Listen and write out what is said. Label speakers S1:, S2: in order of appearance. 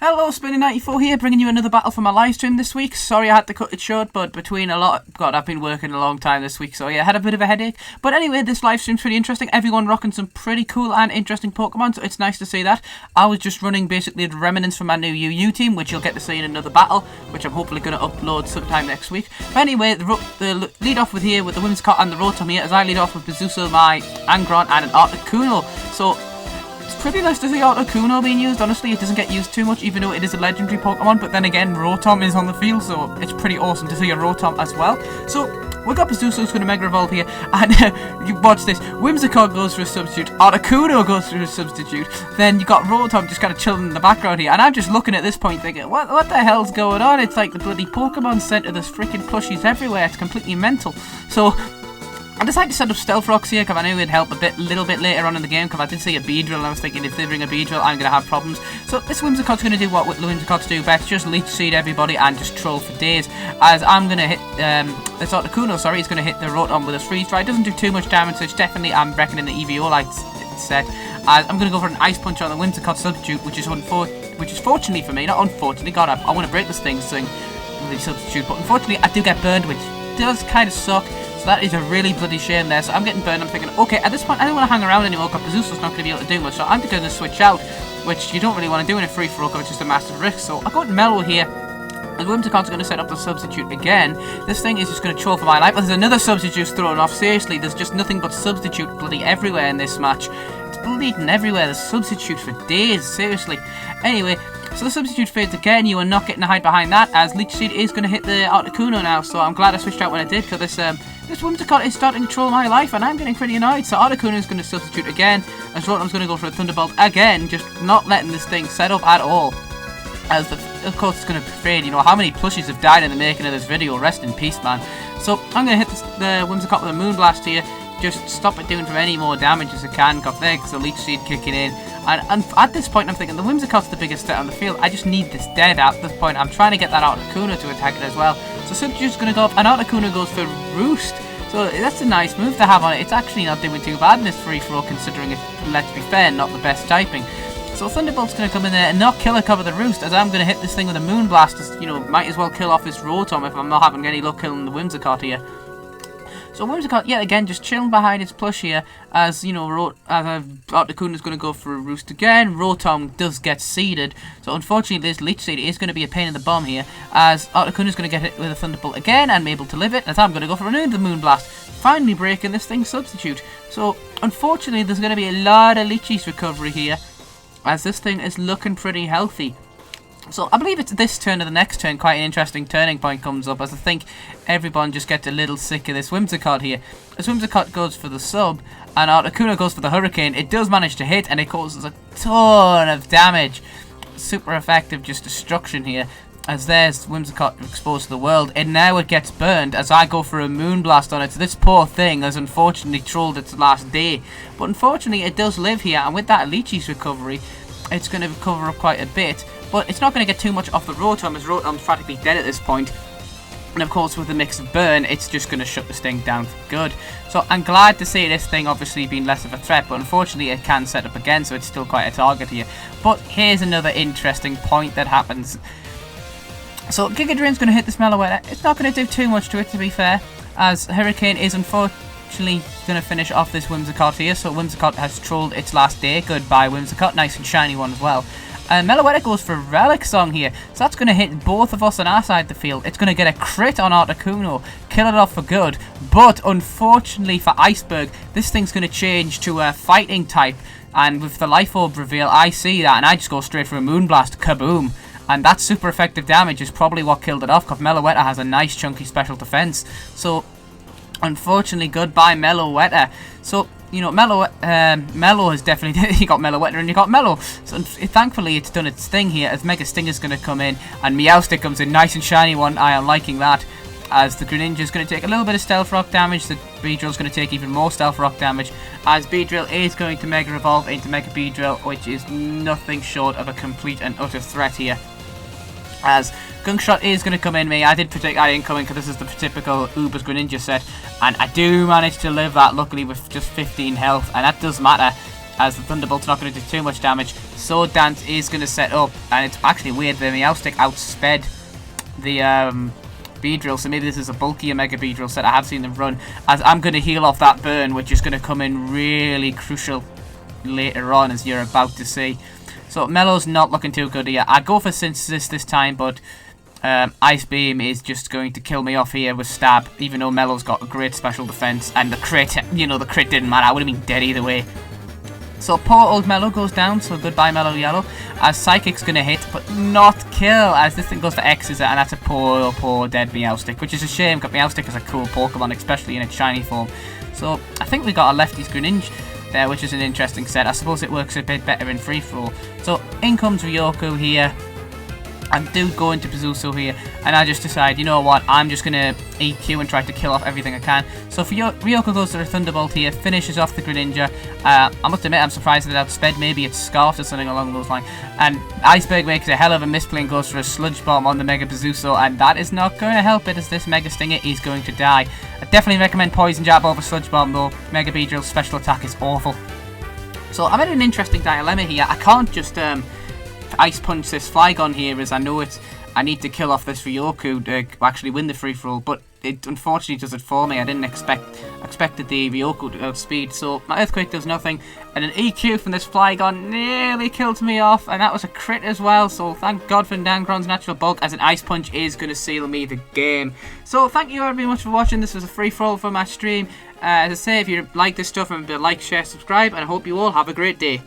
S1: Hello, Spinny94 here, bringing you another battle for my live stream this week. Sorry I had to cut it short, but I've been working a long time this week, so yeah, I had a bit of a headache. But anyway, this live stream's pretty interesting. Everyone rocking some pretty cool and interesting Pokemon, so it's nice to see that. I was just running basically the remnants from my new UU team, which you'll get to see in another battle, which I'm hopefully going to upload sometime next week. But anyway, the lead off with here with the Whimsicott and the Rotom here, as I lead off with Buzy, my Angron, and an Articuno. So it's pretty nice to see Articuno being used. Honestly, it doesn't get used too much, even though it is a legendary Pokemon. But then again, Rotom is on the field, so it's pretty awesome to see a Rotom as well. So we've got Buzy who's going to Mega Evolve here, and you watch this. Whimsicott goes for a substitute, Articuno goes for a substitute, then you got Rotom just kind of chilling in the background here, and I'm just looking at this point thinking, what the hell's going on? It's like the bloody Pokemon Center, there's freaking plushies everywhere, it's completely mental. So I decided to set up Stealth Rocks here because I knew it'd help a little bit later on in the game, because I did see a Beedrill and I was thinking if they bring a Beedrill I'm going to have problems. So this Whimsicott's going to do what Whimsicotts do best, just Leech Seed everybody and just troll for days. As I'm going to hit, this Articuno, sorry, is going to hit the Rotom with a Freeze Dry. It doesn't do too much damage, so it's definitely, I'm reckoning, the EVO like set. As I'm going to go for an Ice Punch on the Whimsicott substitute, which is fortunately for me, not unfortunately, God, I want to break this thing saying the substitute, but unfortunately I do get burned, which does kind of suck. So that is a really bloody shame there. So I'm getting burned. I'm thinking, okay, at this point I don't want to hang around anymore because Buzy's not going to be able to do much. So I'm going to switch out, which you don't really want to do in a free for all because it's just a massive risk. So I got Mellow here. And Whimsicott's going to set up the substitute again. This thing is just going to troll for my life. There's another substitute thrown off. Seriously, there's just nothing but substitute bloody everywhere in this match. It's bleeding everywhere. There's substitute for days. Seriously. Anyway, so the substitute fades again. You are not getting to hide behind that, as Leech Seed is going to hit the Articuno now. So I'm glad I switched out when I did, because this Whimsicott is starting to troll my life, and I'm getting pretty annoyed. So Articuno is going to substitute again, as Rotom's going to go for a Thunderbolt again, just not letting this thing set up at all. As of course it's going to fade. You know how many plushies have died in the making of this video. Rest in peace, man. So I'm going to hit the Whimsicott with a Moonblast here. Just stop it doing from any more damage as it can. Got there because the Leech Seed kicking in. And at this point I'm thinking the Whimsicott's the biggest threat on the field. I just need this dead at this point. I'm trying to get that Articuno to attack it as well. So Substitute's going to go up, and Articuno goes for Roost. So that's a nice move to have on it. It's actually not doing too bad in this free-for-all, considering it's, let's be fair, not the best typing. So Thunderbolt's going to come in there and not kill or cover the Roost, as I'm going to hit this thing with a Moonblast. As, you know, might as well kill off this Rotom if I'm not having any luck killing the Whimsicott here. So Whimsicott, yet again, just chilling behind its plush here, as, you know, Articuno's going to go for a Roost again. Rotom does get seeded, so unfortunately this Leech Seed is going to be a pain in the bum here, as Articuno's going to get hit with a Thunderbolt again and able to live it, as I'm going to go for another Moonblast, finally breaking this thing's substitute. So unfortunately there's going to be a lot of Leechies recovery here, as this thing is looking pretty healthy. So I believe it's this turn or the next turn, quite an interesting turning point comes up, as I think everyone just gets a little sick of this Whimsicott here. As Whimsicott goes for the sub and Articuno goes for the Hurricane, it does manage to hit and it causes a ton of damage. Super effective just destruction here, as there's Whimsicott exposed to the world, and now it gets burned as I go for a Moonblast on it. So this poor thing has unfortunately trolled its last day, but unfortunately it does live here, and with that Leechie's recovery it's going to recover up quite a bit. But it's not going to get too much off the Rotom, as Rotom's practically dead at this point. And of course with the mix of burn, it's just going to shut this thing down for good. So I'm glad to see this thing obviously being less of a threat, but unfortunately it can set up again, so it's still quite a target here. But here's another interesting point that happens. So Giga Drain's going to hit this Meloetta. It's not going to do too much to it, to be fair, as Hurricane is unfortunately going to finish off this Whimsicott here. So Whimsicott has trolled its last day. Goodbye Whimsicott, nice and shiny one as well. Meloetta goes for Relic Song here, so that's going to hit both of us on our side of the field. It's going to get a crit on Articuno, kill it off for good, but unfortunately for Iceberg, this thing's going to change to a fighting type, and with the Life Orb reveal, I see that, and I just go straight for a Moonblast, kaboom, and that super effective damage is probably what killed it off, because Meloetta has a nice chunky special defense. So unfortunately, goodbye Meloetta. So, you know, Mellow has definitely, you got Meloetta and you got Mellow. So thankfully it's done its thing here, as Mega Stinger's going to come in and Meowstic comes in, nice and shiny one. I am liking that, as the Greninja's going to take a little bit of Stealth Rock damage. The Beedrill's going to take even more Stealth Rock damage, as Beedrill is going to Mega Evolve into Mega Beedrill, which is nothing short of a complete and utter threat here. As Gunk Shot is going to come in me. I did predict that incoming because this is the typical Uber's Greninja set, and I do manage to live that luckily with just 15 health, and that does matter. as the Thunderbolt's not going to do too much damage. Sword Dance is going to set up, and it's actually weird, the Meowstic outsped the Beedrill, so maybe this is a bulkier Mega Beedrill set. I have seen them run, as I'm going to heal off that burn, which is going to come in really crucial later on, as you're about to see. So Mellow's not looking too good here. I go for Synthesis this time, but Ice Beam is just going to kill me off here with Stab, even though Mellow's got a great special defense, and the crit, you know, the crit didn't matter. I would have been dead either way. So poor old Mellow goes down, so goodbye Mellow Yellow, as Psychic's going to hit, but not kill, as this thing goes for X's, and that's a poor dead Meowstic, which is a shame, because Meowstic is a cool Pokemon, especially in its shiny form. So I think we got a Lefty's Greninja there, which is an interesting set. I suppose it works a bit better in free-for-all. So in comes Ryoko here. I do go into Pazuzu here, and I just decide, you know what, I'm just going to EQ and try to kill off everything I can. So for Ryoko goes to the Thunderbolt here, finishes off the Greninja. I must admit, I'm surprised that it outsped. Maybe it's Scarfed or something along those lines. And Iceberg makes a hell of a misplay and goes for a Sludge Bomb on the Mega Pazuzu, and that is not going to help it, as this Mega Stinger is going to die. I definitely recommend Poison Jab over Sludge Bomb, though. Mega Beedrill's special attack is awful. So I'm in an interesting dilemma here. I can't just Ice Punch this Flygon here, as I know I need to kill off this Ryoku to actually win the free-for-all, but it unfortunately does it for me. I didn't expected the Ryoku to outspeed, so my Earthquake does nothing, and an EQ from this Flygon nearly killed me off, and that was a crit as well, so thank God for Dankron's Natural Bulk, as an Ice Punch is going to seal me the game. So thank you very much for watching. This was a free-for-all for my stream. As I say, if you like this stuff, remember to like, share, subscribe, and I hope you all have a great day.